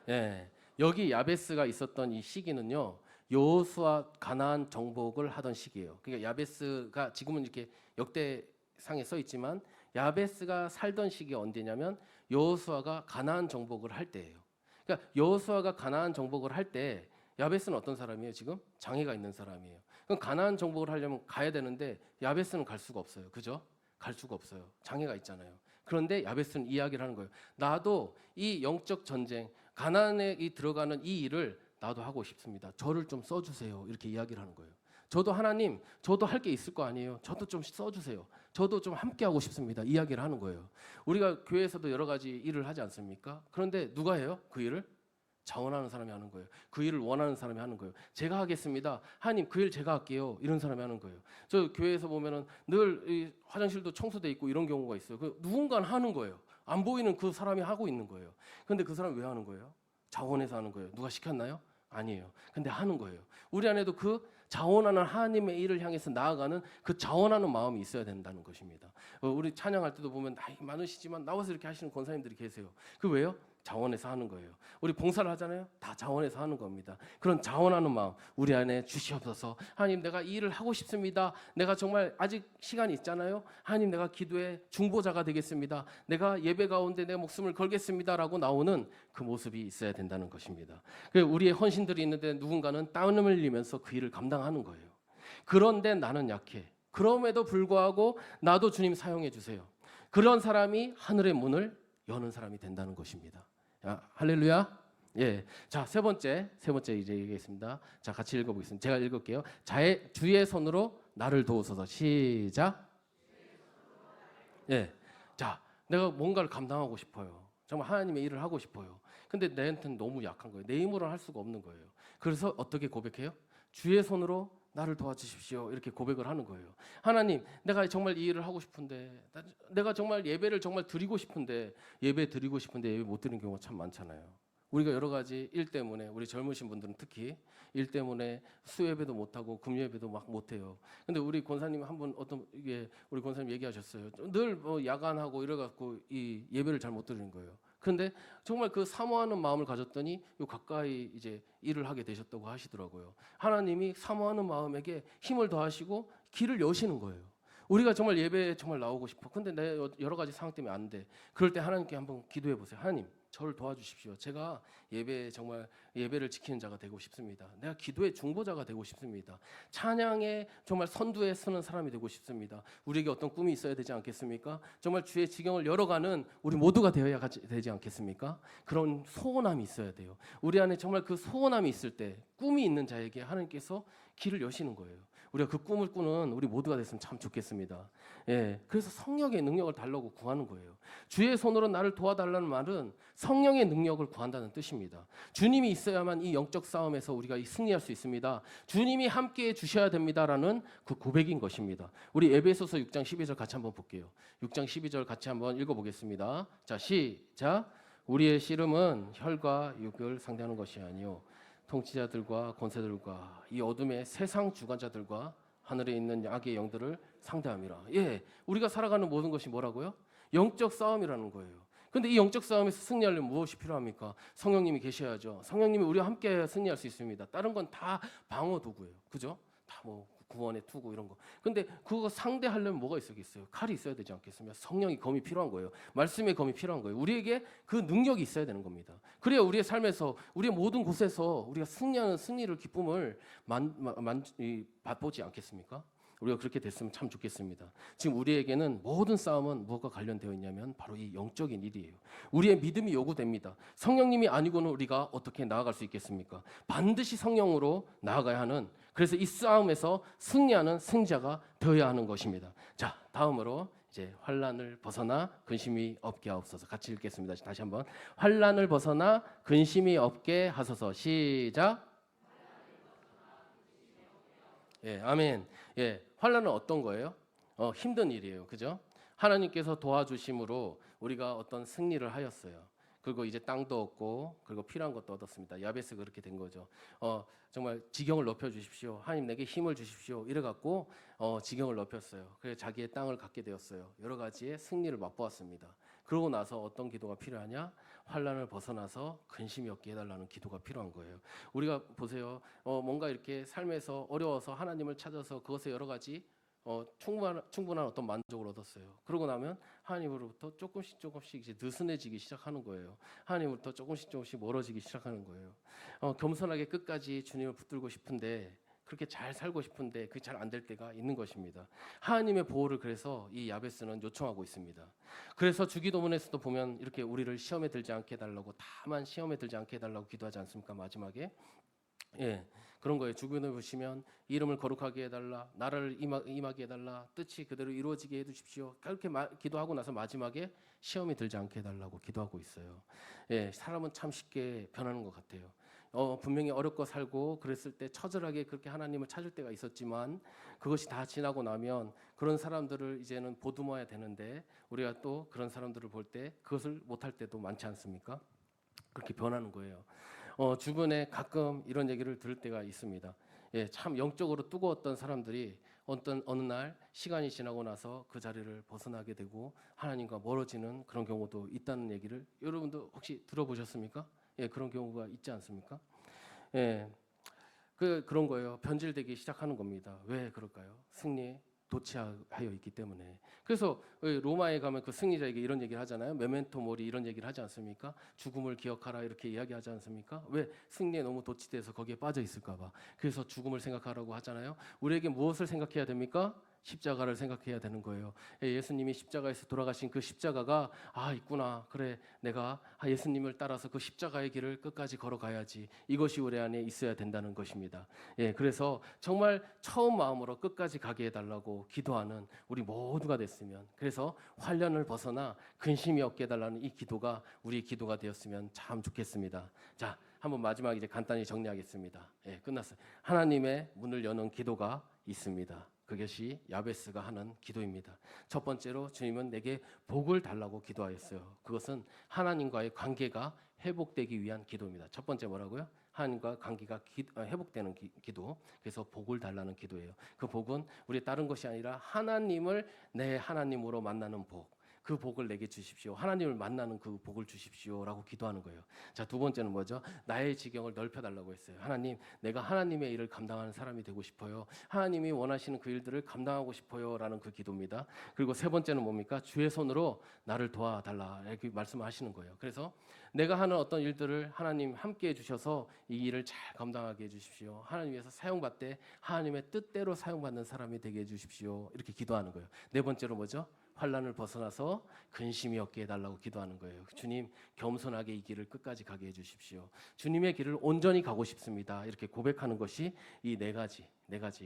예. 여기 야베스가 있었던 이 시기는요. 여호수아 가나안 정복을 하던 시기예요. 그러니까 야베스가 지금은 이렇게 역대상에 써 있지만 야베스가 살던 시기가 언제냐면 여호수아가 가나안 정복을 할 때예요. 그러니까 여호수아가 가나안 정복을 할 때 야베스는 어떤 사람이에요? 지금 장애가 있는 사람이에요. 그럼 가나안 정복을 하려면 가야 되는데 야베스는 갈 수가 없어요. 그죠? 갈 수가 없어요. 장애가 있잖아요. 그런데 야베스는 이야기를 하는 거예요. 나도 이 영적 전쟁, 가나안에 들어가는 이 일을 나도 하고 싶습니다. 저를 좀 써주세요. 이렇게 이야기를 하는 거예요. 저도 하나님, 저도 할 게 있을 거 아니에요. 저도 좀 써주세요. 저도 좀 함께 하고 싶습니다. 이야기를 하는 거예요. 우리가 교회에서도 여러 가지 일을 하지 않습니까? 그런데 누가 해요? 그 일을? 자원하는 사람이 하는 거예요. 그 일을 원하는 사람이 하는 거예요. 제가 하겠습니다. 하나님, 그 일 제가 할게요. 이런 사람이 하는 거예요. 저 교회에서 보면은 늘 이 화장실도 청소돼 있고 이런 경우가 있어요. 누군가는 하는 거예요. 안 보이는 그 사람이 하고 있는 거예요. 근데 그 사람 왜 하는 거예요? 자원해서 하는 거예요. 누가 시켰나요? 아니에요. 근데 하는 거예요. 우리 안에도 그 자원하는 하나님의 일을 향해서 나아가는 그 자원하는 마음이 있어야 된다는 것입니다. 우리 찬양할 때도 보면 나이 많으시지만 나와서 이렇게 하시는 권사님들이 계세요. 그 왜요? 자원해서 하는 거예요. 우리 봉사를 하잖아요. 다 자원해서 하는 겁니다. 그런 자원하는 마음 우리 안에 주시옵소서. 하나님, 내가 이 일을 하고 싶습니다. 내가 정말 아직 시간이 있잖아요. 하나님, 내가 기도의 중보자가 되겠습니다. 내가 예배 가운데 내 목숨을 걸겠습니다라고 나오는 그 모습이 있어야 된다는 것입니다. 우리의 헌신들이 있는데 누군가는 땀을 흘리면서 그 일을 감당하는 거예요. 그런데 나는 약해. 그럼에도 불구하고 나도 주님 사용해 주세요. 그런 사람이 하늘의 문을 여는 사람이 된다는 것입니다. 야, 할렐루야. 예. 자, 세 번째 이제 얘기했습니다. 자, 같이 읽어보겠습니다. 제가 읽을게요. 주의 손으로 나를 도우소서. 시작. 예. 자, 내가 뭔가를 감당하고 싶어요. 정말 하나님의 일을 하고 싶어요. 근데 내한테는 너무 약한 거예요. 내 힘으로는 할 수가 없는 거예요. 그래서 어떻게 고백해요? 주의 손으로 나를 도와주십시오. 이렇게 고백을 하는 거예요. 하나님, 내가 정말 이 일을 하고 싶은데, 내가 정말 예배를 정말 드리고 싶은데 예배 못 드리는 경우가 참 많잖아요. 우리가 여러 가지 일 때문에, 우리 젊으신 분들은 특히 일 때문에 수예배도 못하고 금요예배도 막 못해요. 근데 우리 권사님 한 분 우리 권사님 얘기하셨어요. 늘 뭐 야간하고 이래갖고 이 예배를 잘 못 드리는 거예요. 그런데 정말 그 사모하는 마음을 가졌더니 가까이 이제 일을 하게 되셨다고 하시더라고요. 하나님이 사모하는 마음에게 힘을 더하시고 길을 여시는 거예요. 우리가 정말 예배에 정말 나오고 싶어. 근데 내 여러 가지 상황 때문에 안 돼. 그럴 때 하나님께 한번 기도해 보세요. 하나님, 저를 도와주십시오. 제가 정말 예배를 지키는 자가 되고 싶습니다. 내가 기도의 중보자가 되고 싶습니다. 찬양에 정말 선두에 서는 사람이 되고 싶습니다. 우리에게 어떤 꿈이 있어야 되지 않겠습니까? 정말 주의 지경을 열어가는 우리 모두가 되어야 되지 않겠습니까? 그런 소원함이 있어야 돼요. 우리 안에 정말 그 소원함이 있을 때 꿈이 있는 자에게 하나님께서 길을 여시는 거예요. 우리가 그 꿈을 꾸는 우리 모두가 됐으면 참 좋겠습니다. 예, 그래서 성령의 능력을 달라고 구하는 거예요. 주의 손으로 나를 도와달라는 말은 성령의 능력을 구한다는 뜻입니다. 주님이 있어야만 이 영적 싸움에서 우리가 승리할 수 있습니다. 주님이 함께해 주셔야 됩니다라는 그 고백인 것입니다. 우리 에베소서 6장 12절 같이 한번 볼게요. 6장 12절 같이 한번 읽어보겠습니다. 자, 시작. 우리의 씨름은 혈과 육을 상대하는 것이 아니요 통치자들과 권세들과 이 어둠의 세상 주관자들과 하늘에 있는 악의 영들을 상대함이라. 예, 우리가 살아가는 모든 것이 뭐라고요? 영적 싸움이라는 거예요. 근데 이 영적 싸움에서 승리하려면 무엇이 필요합니까? 성령님이 계셔야죠. 성령님이 우리와 함께 승리할 수 있습니다. 다른 건 다 방어 도구예요. 그죠? 다 뭐 구원의 투구 이런 거. 근데 그거 상대하려면 뭐가 있어야겠어요? 칼이 있어야 되지 않겠습니까? 성령의 검이 필요한 거예요. 말씀의 검이 필요한 거예요. 우리에게 그 능력이 있어야 되는 겁니다. 그래야 우리의 삶에서 우리의 모든 곳에서 우리가 승리하는 승리를 기쁨을 맛보지 않겠습니까? 우리가 그렇게 됐으면 참 좋겠습니다. 지금 우리에게는 모든 싸움은 무엇과 관련되어 있냐면 바로 이 영적인 일이에요. 우리의 믿음이 요구됩니다. 성령님이 아니고는 우리가 어떻게 나아갈 수 있겠습니까? 반드시 성령으로 나아가야 하는, 그래서 이 싸움에서 승리하는 승자가 되어야 하는 것입니다. 자, 다음으로 이제 환난을 벗어나 근심이 없게 하옵소서. 같이 읽겠습니다. 다시 한번. 환난을 벗어나 근심이 없게 하소서. 시작. 예, 아멘. 예, 환난은 어떤 거예요? 힘든 일이에요. 그죠? 하나님께서 도와주심으로 우리가 어떤 승리를 하였어요. 그리고 이제 땅도 얻고 그리고 필요한 것도 얻었습니다. 야베스 그렇게 된 거죠. 정말 지경을 높여 주십시오. 하나님 내게 힘을 주십시오. 이래 갖고 지경을 높였어요. 그래서 자기의 땅을 갖게 되었어요. 여러 가지의 승리를 맛보았습니다. 그러고 나서 어떤 기도가 필요하냐? 환난을 벗어나서 근심이 없게 해달라는 기도가 필요한 거예요. 우리가 보세요. 뭔가 이렇게 삶에서 어려워서 하나님을 찾아서 그것에 여러 가지 충분한 어떤 만족을 얻었어요. 그러고 나면 하나님으로부터 조금씩 이제 느슨해지기 시작하는 거예요. 하나님으로부터 조금씩 멀어지기 시작하는 거예요. 겸손하게 끝까지 주님을 붙들고 싶은데, 그렇게 잘 살고 싶은데 그게 잘 안 될 때가 있는 것입니다. 하나님의 보호를 그래서 이 야베스는 요청하고 있습니다. 그래서 주기도문에서도 보면 이렇게 우리를 시험에 들지 않게 해달라고, 다만 시험에 들지 않게 해달라고 기도하지 않습니까? 마지막에. 예, 그런 거예요. 주기도문에 보시면 이름을 거룩하게 해달라, 나라를 임하게 해달라, 뜻이 그대로 이루어지게 해주십시오. 그렇게 기도하고 나서 마지막에 시험이 들지 않게 해달라고 기도하고 있어요. 예, 사람은 참 쉽게 변하는 것 같아요. 분명히 어렵고 살고 그랬을 때 처절하게 그렇게 하나님을 찾을 때가 있었지만, 그것이 다 지나고 나면 그런 사람들을 이제는 보듬어야 되는데, 우리가 또 그런 사람들을 볼 때 그것을 못할 때도 많지 않습니까? 그렇게 변하는 거예요. 주변에 가끔 이런 얘기를 들을 때가 있습니다. 예, 참 영적으로 뜨거웠던 사람들이 어느 날 시간이 지나고 나서 그 자리를 벗어나게 되고 하나님과 멀어지는 그런 경우도 있다는 얘기를 여러분도 혹시 들어보셨습니까? 예, 그런 경우가 있지 않습니까? 예, 그런 거예요. 변질되기 시작하는 겁니다. 왜 그럴까요? 승리에 도취하여 있기 때문에. 그래서 로마에 가면 그 승리자에게 이런 얘기를 하잖아요. 메멘토 모리 이런 얘기를 하지 않습니까? 죽음을 기억하라 이렇게 이야기하지 않습니까? 왜? 승리에 너무 도취돼서 거기에 빠져 있을까 봐. 그래서 죽음을 생각하라고 하잖아요. 우리에게 무엇을 생각해야 됩니까? 십자가를 생각해야 되는 거예요. 예수님이 십자가에서 돌아가신 그 십자가가 있구나. 그래, 내가 예수님을 따라서 그 십자가의 길을 끝까지 걸어가야지. 이것이 우리 안에 있어야 된다는 것입니다. 예, 그래서 정말 처음 마음으로 끝까지 가게 해달라고 기도하는 우리 모두가 됐으면, 그래서 환난을 벗어나 근심이 없게 해달라는 이 기도가 우리 기도가 되었으면 참 좋겠습니다. 자, 한번 마지막 이제 간단히 정리하겠습니다. 예, 끝났어요. 하나님의 문을 여는 기도가 있습니다. 그것이 야베스가 하는 기도입니다. 첫 번째로 주님은 내게 복을 달라고 기도하였어요. 그것은 하나님과의 관계가 회복되기 위한 기도입니다. 첫 번째 뭐라고요? 하나님과 관계가 회복되는 기도. 그래서 복을 달라는 기도예요. 그 복은 우리 다른 것이 아니라 하나님을 내 하나님으로 만나는 복. 그 복을 내게 주십시오. 하나님을 만나는 그 복을 주십시오라고 기도하는 거예요. 자, 두 번째는 뭐죠? 나의 지경을 넓혀달라고 했어요. 하나님, 내가 하나님의 일을 감당하는 사람이 되고 싶어요. 하나님이 원하시는 그 일들을 감당하고 싶어요라는 그 기도입니다. 그리고 세 번째는 뭡니까? 주의 손으로 나를 도와달라 이렇게 말씀하시는 거예요. 그래서 내가 하는 어떤 일들을 하나님 함께 해주셔서 이 일을 잘 감당하게 해주십시오. 하나님 위해서 사용받되 하나님의 뜻대로 사용받는 사람이 되게 해주십시오. 이렇게 기도하는 거예요. 네 번째로 뭐죠? 환난을 벗어나서 근심이 없게 해달라고 기도하는 거예요. 주님, 겸손하게 이 길을 끝까지 가게 해주십시오. 주님의 길을 온전히 가고 싶습니다. 이렇게 고백하는 것이 이 네 가지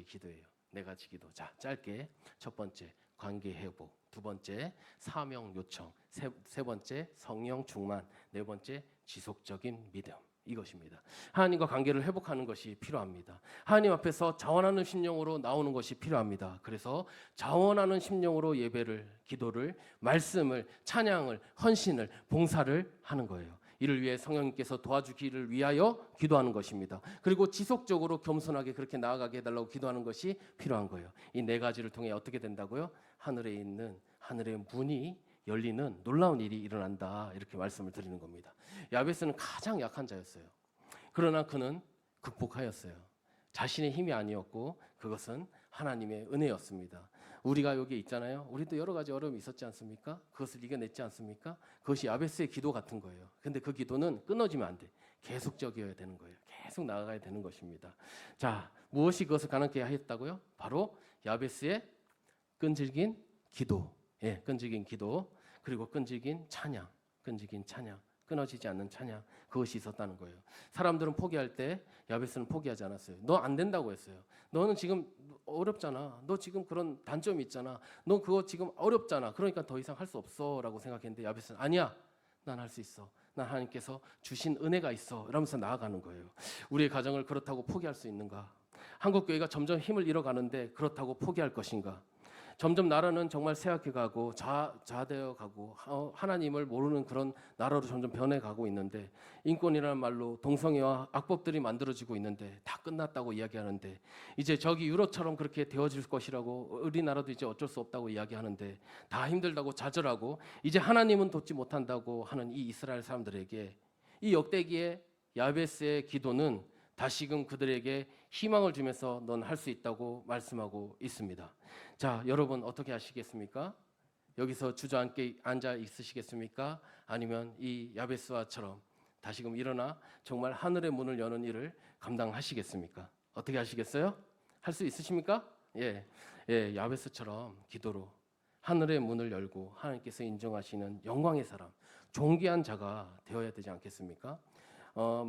기도예요. 네 가지 기도. 자, 짧게 첫 번째 관계 회복, 두 번째 사명 요청, 세 번째 성령 충만, 네 번째 지속적인 믿음. 이것입니다. 하나님과 관계를 회복하는 것이 필요합니다. 하나님 앞에서 자원하는 심령으로 나오는 것이 필요합니다. 그래서 자원하는 심령으로 예배를, 기도를, 말씀을, 찬양을, 헌신을, 봉사를 하는 거예요. 이를 위해 성령님께서 도와주기를 위하여 기도하는 것입니다. 그리고 지속적으로 겸손하게 그렇게 나아가게 해달라고 기도하는 것이 필요한 거예요. 이 네 가지를 통해 어떻게 된다고요? 하늘의 문이 열리는 놀라운 일이 일어난다. 이렇게 말씀을 드리는 겁니다. 야베스는 가장 약한 자였어요. 그러나 그는 극복하였어요. 자신의 힘이 아니었고 그것은 하나님의 은혜였습니다. 우리가 여기 있잖아요. 우리도 여러 가지 어려움이 있었지 않습니까? 그것을 이겨냈지 않습니까? 그것이 야베스의 기도 같은 거예요. 근데 그 기도는 끊어지면 안 돼. 계속적이어야 되는 거예요. 계속 나아가야 되는 것입니다. 자, 무엇이 그것을 가능케 하였다고요? 바로 야베스의 끈질긴 기도, 끈질긴 기도, 그리고 끈질긴 찬양, 끊어지지 않는 찬양, 그것이 있었다는 거예요. 사람들은 포기할 때 야베스는 포기하지 않았어요. 너 안 된다고 했어요. 너는 지금 어렵잖아. 너 지금 그런 단점이 있잖아. 너 그거 지금 어렵잖아. 그러니까 더 이상 할 수 없어라고 생각했는데 야베스는 아니야. 난 할 수 있어. 난 하나님께서 주신 은혜가 있어. 이러면서 나아가는 거예요. 우리의 가정을 그렇다고 포기할 수 있는가? 한국 교회가 점점 힘을 잃어가는데 그렇다고 포기할 것인가? 점점 나라는 정말 쇠약해가고 좌되어가고 하나님을 모르는 그런 나라로 점점 변해가고 있는데, 인권이라는 말로 동성애와 악법들이 만들어지고 있는데 다 끝났다고 이야기하는데, 이제 저기 유럽처럼 그렇게 되어질 것이라고 우리나라도 이제 어쩔 수 없다고 이야기하는데, 다 힘들다고 좌절하고 이제 하나님은 돕지 못한다고 하는 이 이스라엘 사람들에게 이 역대기의 야베스의 기도는 다시금 그들에게 희망을 주면서 넌 할 수 있다고 말씀하고 있습니다. 자, 여러분 어떻게 하시겠습니까? 여기서 주저앉게 앉아 있으시겠습니까? 아니면 이 야베스와처럼 다시금 일어나 정말 하늘의 문을 여는 일을 감당하시겠습니까? 어떻게 하시겠어요? 할 수 있으십니까? 야베스처럼 기도로 하늘의 문을 열고 하나님께서 인정하시는 영광의 사람, 존귀한 자가 되어야 되지 않겠습니까?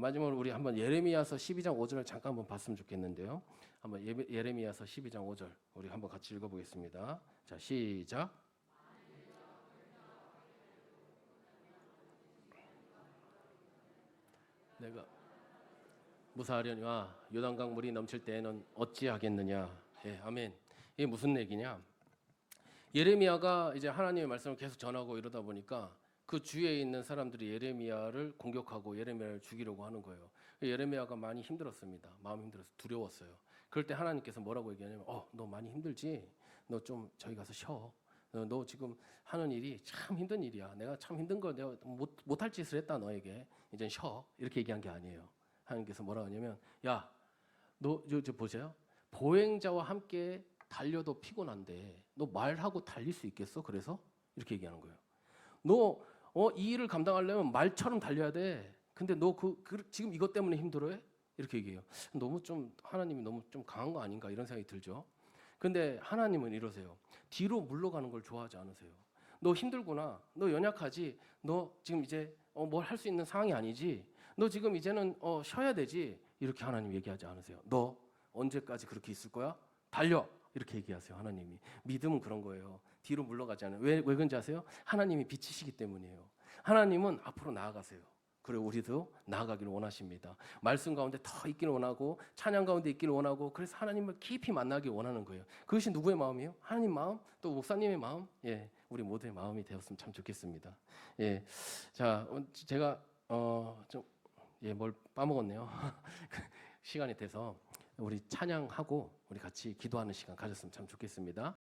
마지막으로 우리 한번 예레미야서 12장 5절을 잠깐 한번 봤으면 좋겠는데요. 한번 예레미야서 12장 5절 우리 한번 같이 읽어보겠습니다. 자, 시작. 내가 무사하려니와 요단강 물이 넘칠 때에는 어찌하겠느냐. 아멘. 이게 무슨 얘기냐? 예레미야가 이제 하나님의 말씀을 계속 전하고 이러다 보니까 그 주위에 있는 사람들이 예레미야를 공격하고 예레미야를 죽이려고 하는 거예요. 예레미야가 많이 힘들었습니다. 마음 힘들어서 두려웠어요. 그럴 때 하나님께서 뭐라고 얘기하냐면, 너 많이 힘들지? 너 좀 저기 가서 쉬어. 너 지금 하는 일이 참 힘든 일이야. 내가 참 힘든 걸 내가 못할 짓을 했다 너에게. 이제 쉬어. 이렇게 얘기한 게 아니에요. 하나님께서 뭐라고 하냐면, 야, 너 저 보세요. 보행자와 함께 달려도 피곤한데 너 말하고 달릴 수 있겠어? 그래서 이렇게 얘기하는 거예요. 너 이 일을 감당하려면 말처럼 달려야 돼. 근데 너 지금 이것 때문에 힘들어해? 이렇게 얘기해요. 너무 좀 하나님이 너무 좀 강한 거 아닌가 이런 생각이 들죠. 근데 하나님은 이러세요. 뒤로 물러가는 걸 좋아하지 않으세요. 너 힘들구나. 너 연약하지. 너 지금 이제 뭘 할 수 있는 상황이 아니지. 너 지금 이제는 쉬어야 되지. 이렇게 하나님 얘기하지 않으세요. 너 언제까지 그렇게 있을 거야? 달려. 이렇게 얘기하세요. 하나님이. 믿음은 그런 거예요. 뒤로 물러가지 않아요. 왜 그런지 아세요? 하나님이 빛이시기 때문이에요. 하나님은 앞으로 나아가세요. 그리고 우리도 나아가기를 원하십니다. 말씀 가운데 더 있기를 원하고 찬양 가운데 있기를 원하고, 그래서 하나님을 깊이 만나기 원하는 거예요. 그것이 누구의 마음이에요? 하나님 마음, 또 목사님의 마음, 우리 모두의 마음이 되었으면 참 좋겠습니다. 자, 제가 뭘 빠먹었네요. 시간이 돼서 우리 찬양하고 우리 같이 기도하는 시간 가졌으면 참 좋겠습니다.